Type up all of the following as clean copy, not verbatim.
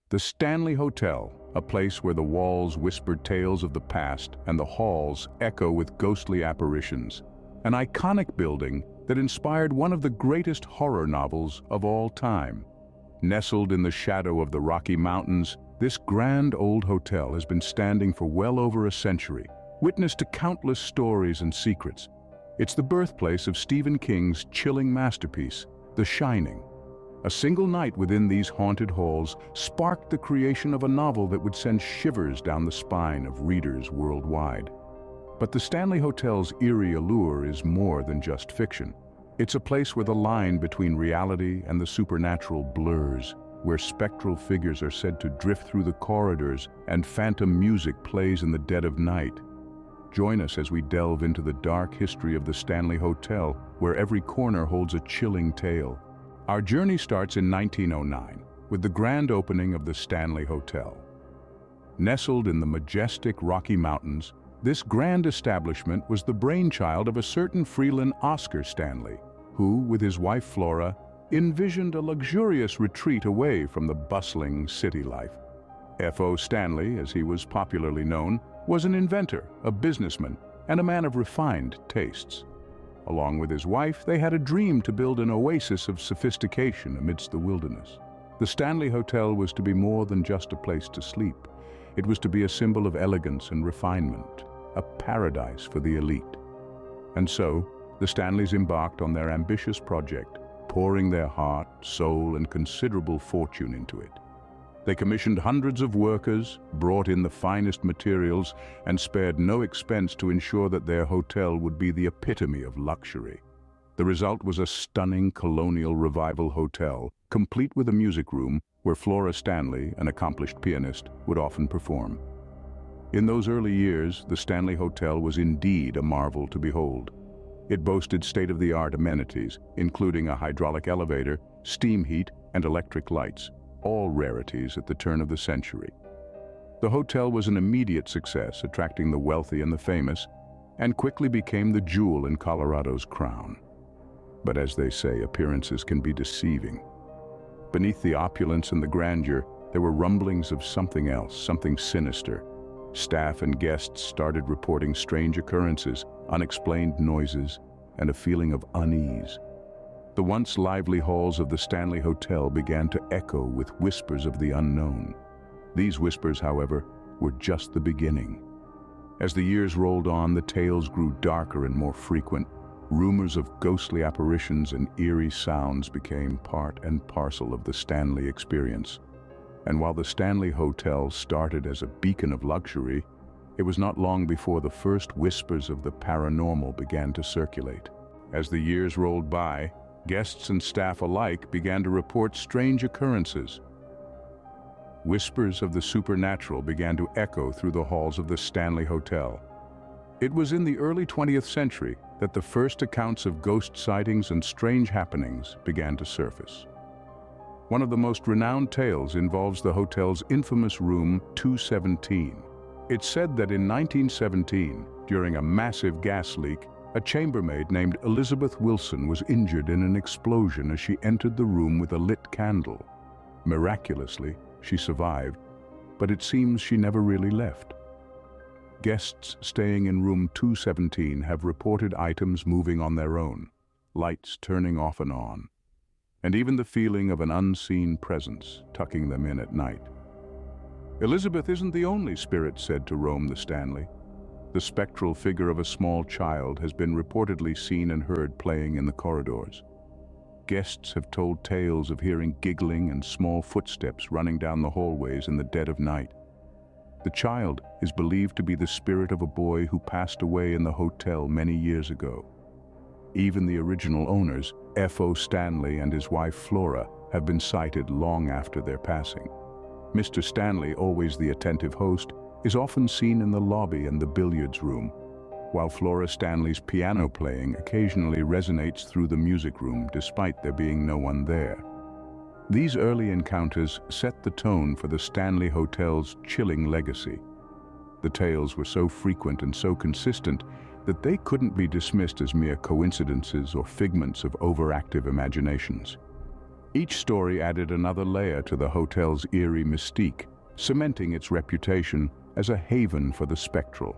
The Stanley Hotel, a place where the walls whispered tales of the past and the halls echo with ghostly apparitions. An iconic building that inspired one of the greatest horror novels of all time. Nestled in the shadow of the Rocky Mountains, this grand old hotel has been standing for well over a century, witness to countless stories and secrets. It's the birthplace of Stephen King's chilling masterpiece, The Shining. A single night within these haunted halls sparked the creation of a novel that would send shivers down the spine of readers worldwide. But the Stanley Hotel's eerie allure is more than just fiction. It's a place where the line between reality and the supernatural blurs, where spectral figures are said to drift through the corridors and phantom music plays in the dead of night. Join us as we delve into the dark history of the Stanley Hotel, where every corner holds a chilling tale. Our journey starts in 1909 with the grand opening of the Stanley Hotel. Nestled in the majestic Rocky Mountains, this grand establishment was the brainchild of a certain Freelan Oscar Stanley, who, with his wife Flora, envisioned a luxurious retreat away from the bustling city life. F.O. Stanley, as he was popularly known, was an inventor, a businessman, and a man of refined tastes. Along with his wife, they had a dream to build an oasis of sophistication amidst the wilderness. The Stanley Hotel was to be more than just a place to sleep. It was to be a symbol of elegance and refinement, a paradise for the elite. And so, the Stanleys embarked on their ambitious project, pouring their heart, soul, and considerable fortune into it. They commissioned hundreds of workers, brought in the finest materials, and spared no expense to ensure that their hotel would be the epitome of luxury. The result was a stunning colonial revival hotel, complete with a music room where Flora Stanley, an accomplished pianist, would often perform. In those early years, the Stanley Hotel was indeed a marvel to behold. It boasted state-of-the-art amenities, including a hydraulic elevator, steam heat, and electric lights, all rarities at the turn of the century. The hotel was an immediate success, attracting the wealthy and the famous, and quickly became the jewel in Colorado's crown. But as they say, appearances can be deceiving. Beneath the opulence and the grandeur, there were rumblings of something else, something sinister. Staff and guests started reporting strange occurrences, unexplained noises, and a feeling of unease. The once lively halls of the Stanley Hotel began to echo with whispers of the unknown. These whispers, however, were just the beginning. As the years rolled on, the tales grew darker and more frequent. Rumors of ghostly apparitions and eerie sounds became part and parcel of the Stanley experience. And while the Stanley Hotel started as a beacon of luxury, it was not long before the first whispers of the paranormal began to circulate. As the years rolled by, guests and staff alike began to report strange occurrences. Whispers of the supernatural began to echo through the halls of the Stanley Hotel. It was in the early 20th century that the first accounts of ghost sightings and strange happenings began to surface. One of the most renowned tales involves the hotel's infamous room 217. It's said that in 1917, during a massive gas leak, a chambermaid named Elizabeth Wilson was injured in an explosion as she entered the room with a lit candle. Miraculously, she survived, but it seems she never really left. Guests staying in room 217 have reported items moving on their own, lights turning off and on, and even the feeling of an unseen presence tucking them in at night. Elizabeth isn't the only spirit said to roam the Stanley. The spectral figure of a small child has been reportedly seen and heard playing in the corridors. Guests have told tales of hearing giggling and small footsteps running down the hallways in the dead of night. The child is believed to be the spirit of a boy who passed away in the hotel many years ago. Even the original owners, F.O. Stanley and his wife Flora, have been sighted long after their passing. Mr. Stanley, always the attentive host, is often seen in the lobby and the billiards room, while Flora Stanley's piano playing occasionally resonates through the music room despite there being no one there. These early encounters set the tone for the Stanley Hotel's chilling legacy. The tales were so frequent and so consistent that they couldn't be dismissed as mere coincidences or figments of overactive imaginations. Each story added another layer to the hotel's eerie mystique, cementing its reputation as a haven for the spectral.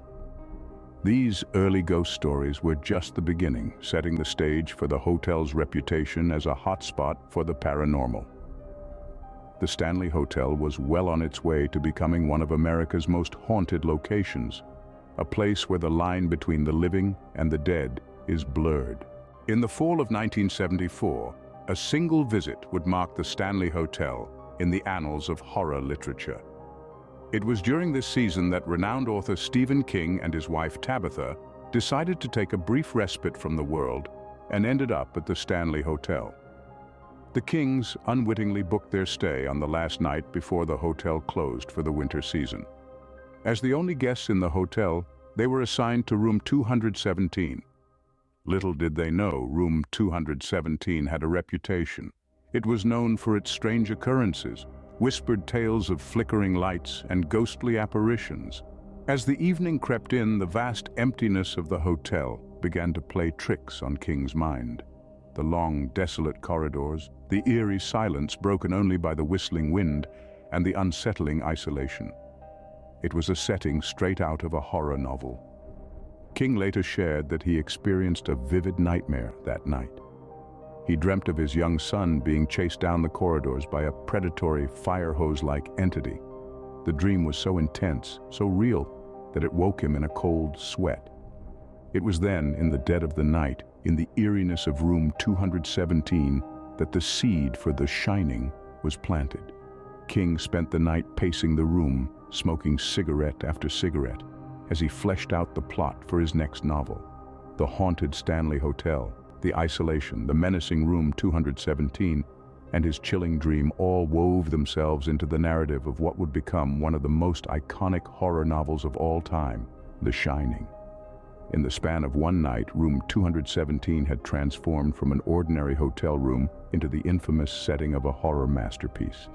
These early ghost stories were just the beginning, setting the stage for the hotel's reputation as a hotspot for the paranormal. The Stanley Hotel was well on its way to becoming one of America's most haunted locations, a place where the line between the living and the dead is blurred. In the fall of 1974, a single visit would mark the Stanley Hotel in the annals of horror literature. It was during this season that renowned author Stephen King and his wife Tabitha decided to take a brief respite from the world and ended up at the Stanley Hotel. The Kings unwittingly booked their stay on the last night before the hotel closed for the winter season. As the only guests in the hotel, they were assigned to room 217. Little did they know, room 217 had a reputation. It was known for its strange occurrences, whispered tales of flickering lights and ghostly apparitions. As the evening crept in, the vast emptiness of the hotel began to play tricks on King's mind. The long, desolate corridors, the eerie silence broken only by the whistling wind, and the unsettling isolation. It was a setting straight out of a horror novel. King later shared that he experienced a vivid nightmare that night. He dreamt of his young son being chased down the corridors by a predatory, fire hose-like entity. The dream was so intense, so real, that it woke him in a cold sweat. It was then, in the dead of the night, in the eeriness of room 217, that the seed for The Shining was planted. King spent the night pacing the room, smoking cigarette after cigarette, as he fleshed out the plot for his next novel. The haunted Stanley Hotel, the isolation, the menacing room 217, and his chilling dream all wove themselves into the narrative of what would become one of the most iconic horror novels of all time, The Shining. In the span of one night, room 217 had transformed from an ordinary hotel room into the infamous setting of a horror masterpiece.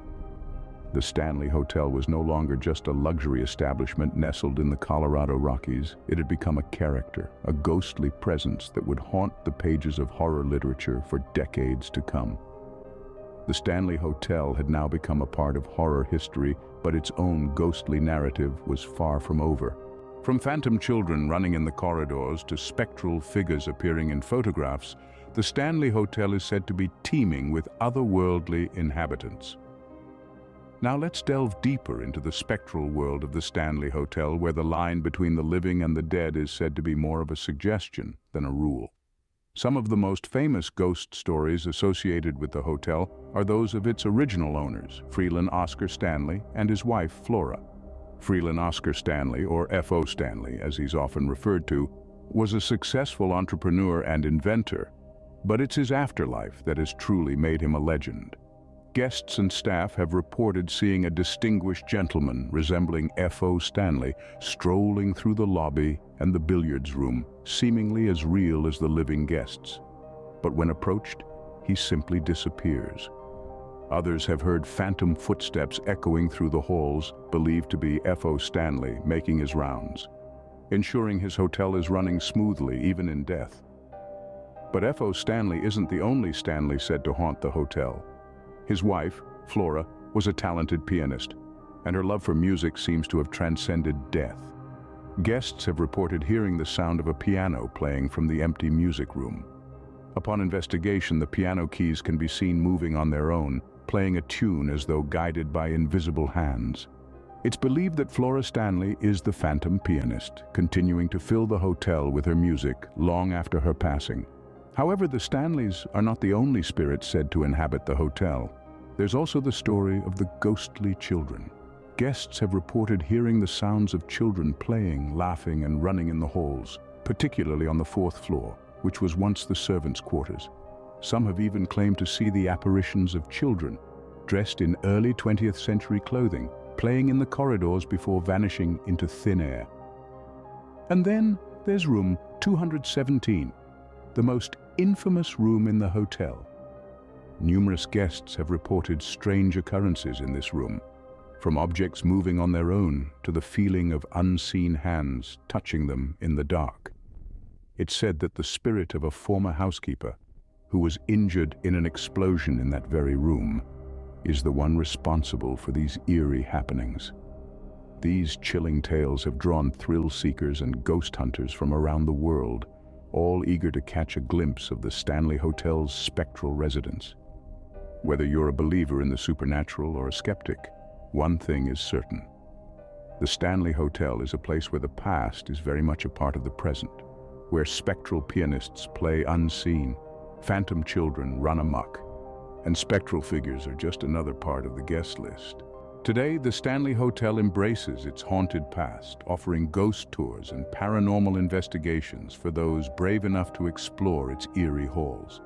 The Stanley Hotel was no longer just a luxury establishment nestled in the Colorado Rockies. It had become a character, a ghostly presence that would haunt the pages of horror literature for decades to come. The Stanley Hotel had now become a part of horror history, but its own ghostly narrative was far from over. From phantom children running in the corridors to spectral figures appearing in photographs, the Stanley Hotel is said to be teeming with otherworldly inhabitants. Now let's delve deeper into the spectral world of the Stanley Hotel, where the line between the living and the dead is said to be more of a suggestion than a rule. Some of the most famous ghost stories associated with the hotel are those of its original owners, Freeland Oscar Stanley and his wife, Flora. Freeland Oscar Stanley, or F.O. Stanley as he's often referred to, was a successful entrepreneur and inventor, but it's his afterlife that has truly made him a legend. Guests and staff have reported seeing a distinguished gentleman resembling F.O. Stanley strolling through the lobby and the billiards room, seemingly as real as the living guests. But when approached, he simply disappears. Others have heard phantom footsteps echoing through the halls, believed to be F.O. Stanley making his rounds, ensuring his hotel is running smoothly even in death. But F.O. Stanley isn't the only Stanley said to haunt the hotel. His wife, Flora, was a talented pianist, and her love for music seems to have transcended death. Guests have reported hearing the sound of a piano playing from the empty music room. Upon investigation, the piano keys can be seen moving on their own, playing a tune as though guided by invisible hands. It's believed that Flora Stanley is the phantom pianist, continuing to fill the hotel with her music long after her passing. However, the Stanleys are not the only spirits said to inhabit the hotel. There's also the story of the ghostly children. Guests have reported hearing the sounds of children playing, laughing, and running in the halls, particularly on the 4th floor, which was once the servants' quarters. Some have even claimed to see the apparitions of children, dressed in early 20th century clothing, playing in the corridors before vanishing into thin air. And then there's room 217, the most infamous room in the hotel. Numerous guests have reported strange occurrences in this room, from objects moving on their own to the feeling of unseen hands touching them in the dark. It's said that the spirit of a former housekeeper, who was injured in an explosion in that very room, is the one responsible for these eerie happenings. These chilling tales have drawn thrill seekers and ghost hunters from around the world, all eager to catch a glimpse of the Stanley Hotel's spectral residence. Whether you're a believer in the supernatural or a skeptic, one thing is certain. The Stanley Hotel is a place where the past is very much a part of the present, where spectral pianists play unseen, phantom children run amok, and spectral figures are just another part of the guest list. Today, the Stanley Hotel embraces its haunted past, offering ghost tours and paranormal investigations for those brave enough to explore its eerie halls.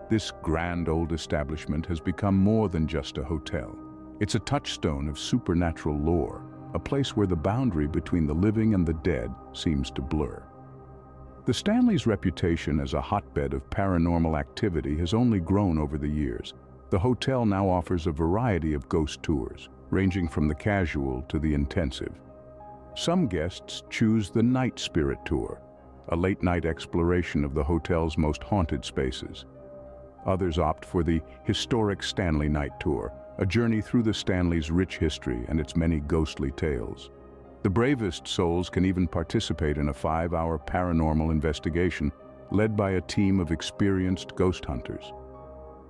This grand old establishment has become more than just a hotel. It's a touchstone of supernatural lore, a place where the boundary between the living and the dead seems to blur. The Stanley's reputation as a hotbed of paranormal activity has only grown over the years. The hotel now offers a variety of ghost tours, ranging from the casual to the intensive. Some guests choose the Night Spirit Tour, a late-night exploration of the hotel's most haunted spaces. Others opt for the historic Stanley Night Tour, a journey through the Stanley's rich history and its many ghostly tales. The bravest souls can even participate in a 5-hour paranormal investigation led by a team of experienced ghost hunters.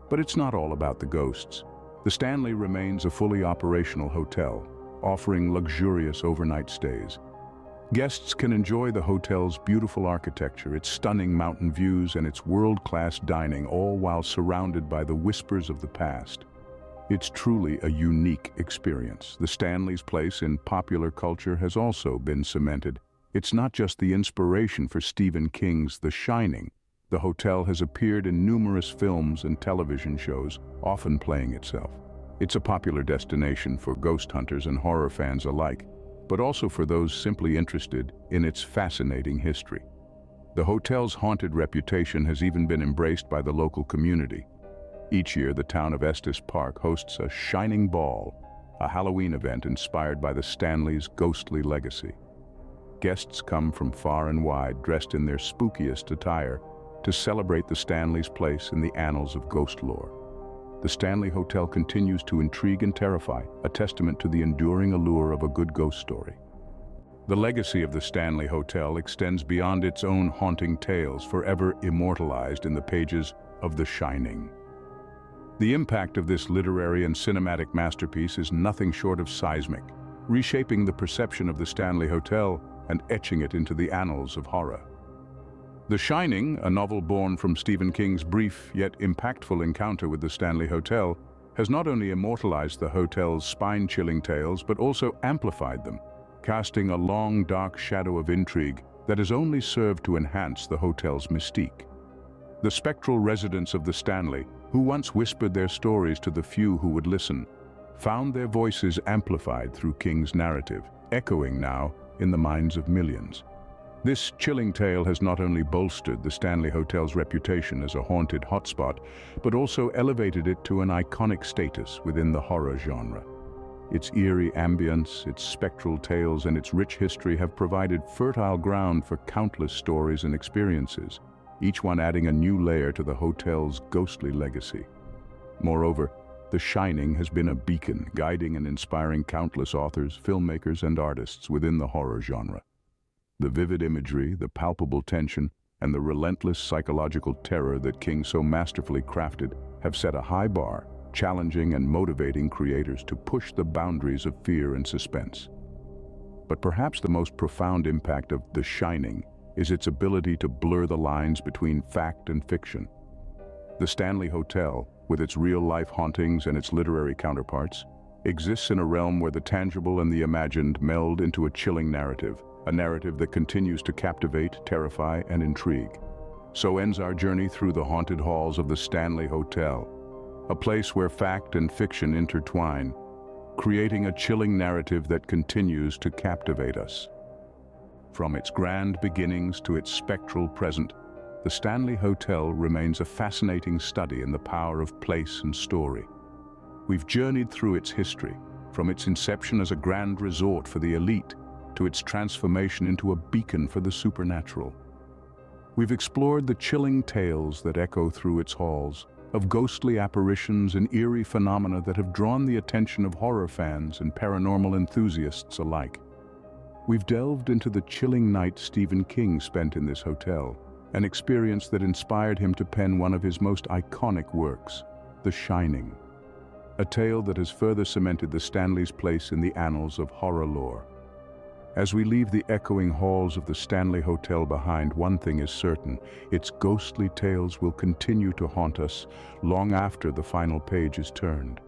But it's not all about the ghosts. The Stanley remains a fully operational hotel, offering luxurious overnight stays. Guests can enjoy the hotel's beautiful architecture, its stunning mountain views, and its world-class dining, all while surrounded by the whispers of the past. It's truly a unique experience. The Stanley's place in popular culture has also been cemented. It's not just the inspiration for Stephen King's The Shining. The hotel has appeared in numerous films and television shows, often playing itself. It's a popular destination for ghost hunters and horror fans alike, but also for those simply interested in its fascinating history. The hotel's haunted reputation has even been embraced by the local community. Each year, the town of Estes Park hosts a Shining Ball, a Halloween event inspired by the Stanley's ghostly legacy. Guests come from far and wide, dressed in their spookiest attire, to celebrate the Stanley's place in the annals of ghost lore. The Stanley Hotel continues to intrigue and terrify, a testament to the enduring allure of a good ghost story. The legacy of the Stanley Hotel extends beyond its own haunting tales, forever immortalized in the pages of The Shining. The impact of this literary and cinematic masterpiece is nothing short of seismic, reshaping the perception of the Stanley Hotel and etching it into the annals of horror. The Shining, a novel born from Stephen King's brief yet impactful encounter with the Stanley Hotel, has not only immortalized the hotel's spine-chilling tales, but also amplified them, casting a long, dark shadow of intrigue that has only served to enhance the hotel's mystique. The spectral residents of the Stanley, who once whispered their stories to the few who would listen, found their voices amplified through King's narrative, echoing now in the minds of millions. This chilling tale has not only bolstered the Stanley Hotel's reputation as a haunted hotspot, but also elevated it to an iconic status within the horror genre. Its eerie ambience, its spectral tales, and its rich history have provided fertile ground for countless stories and experiences, each one adding a new layer to the hotel's ghostly legacy. Moreover, The Shining has been a beacon, guiding and inspiring countless authors, filmmakers, and artists within the horror genre. The vivid imagery, the palpable tension, and the relentless psychological terror that King so masterfully crafted have set a high bar, challenging and motivating creators to push the boundaries of fear and suspense. But perhaps the most profound impact of The Shining is its ability to blur the lines between fact and fiction. The Stanley Hotel, with its real-life hauntings and its literary counterparts, exists in a realm where the tangible and the imagined meld into a chilling narrative, a narrative that continues to captivate, terrify, and intrigue. So ends our journey through the haunted halls of the Stanley Hotel, a place where fact and fiction intertwine, creating a chilling narrative that continues to captivate us. From its grand beginnings to its spectral present, the Stanley Hotel remains a fascinating study in the power of place and story. We've journeyed through its history, from its inception as a grand resort for the elite, to its transformation into a beacon for the supernatural. We've explored the chilling tales that echo through its halls, of ghostly apparitions and eerie phenomena that have drawn the attention of horror fans and paranormal enthusiasts alike. We've delved into the chilling night Stephen King spent in this hotel, an experience that inspired him to pen one of his most iconic works, The Shining, a tale that has further cemented the Stanley's place in the annals of horror lore. As we leave the echoing halls of the Stanley Hotel behind, one thing is certain: its ghostly tales will continue to haunt us long after the final page is turned.